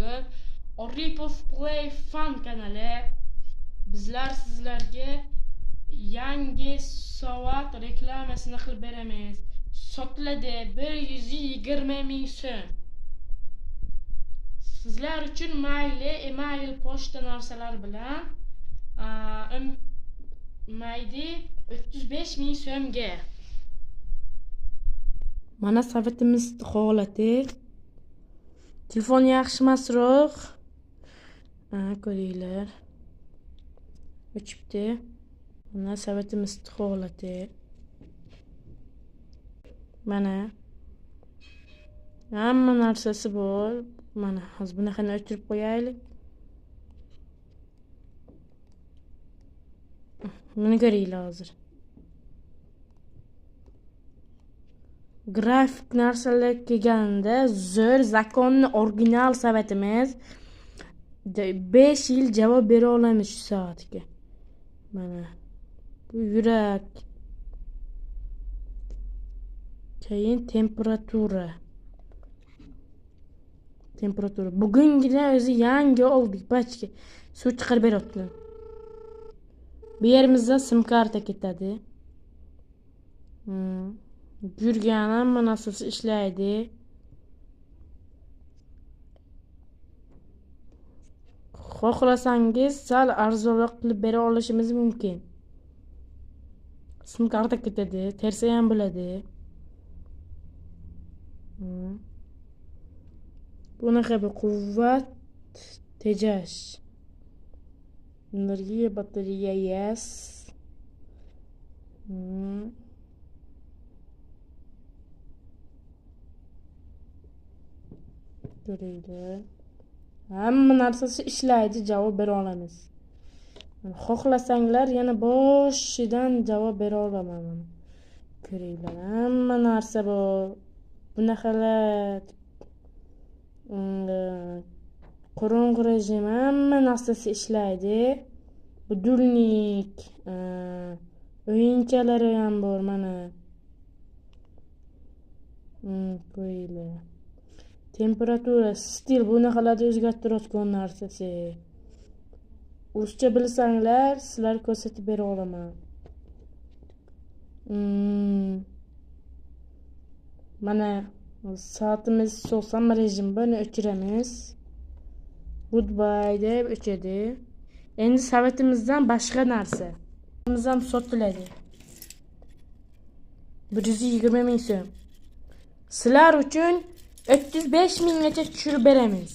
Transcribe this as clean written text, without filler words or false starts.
bugun Oripov Play Fun kanali bizlar sizlarga yangi soat reklamasini qilib beramiz. Sotiladi 120 ming so'm. Sizlar uchun mayli email pochta narsalar bilan mayli 35 ming so'mga. Mana savetimiz holati. Telefon yaxshimasroq. Ko'ringlar. O'chibdi. Mana savetimiz holati. Mana hamma narsasi bor. Mana hozir bunaqani o'chirib qo'yaylik. Buni ko'ringlar hozir. Grafik narsalar kelganda zo'r zakonni original savatimiz 5 yil javob bera olamiz shu soatga. Mana bu yurak. Keyin temperatura. Bugungina o'zi yangi oldik pachka. Suv chiqarib beryapti. Bu yerimizda sim karta ketadi. Yurgan hamma narsasi ishlaydi. Xohlasangiz sal arzonroq qilib bera olishimiz mumkin. Sim karta ketadi, tersa ham bo'ladi. Bunaqa bir quvvat tejash. Energiya batareya yes. Ko'ringlar. Hamma narsasi ishlaydi, javob bera olamiz. Xohlasanglar yana boshidan javob bera olaman. Ko'ringlar, hamma narsa bor. Bunaqalar qorong'i rejim hamma narsasi ishlaydi. Budulnik, o'yinchalari ham bor mana. Qo'yinglar. Temperatura, stil bunaqalarni o'zgartirayotgan narsasi. Ruscha bilsanglar, sizlar ko'rsatib bera olaman. Mana soatimiz so'sam rejim buni o'chiramiz. Goodbye deb o'chadi. Endi savetimizdan boshqa narsa. Biz ham sotiladi. 120 ming so'm. Sizlar uchun 35 minggacha tushirib beramiz.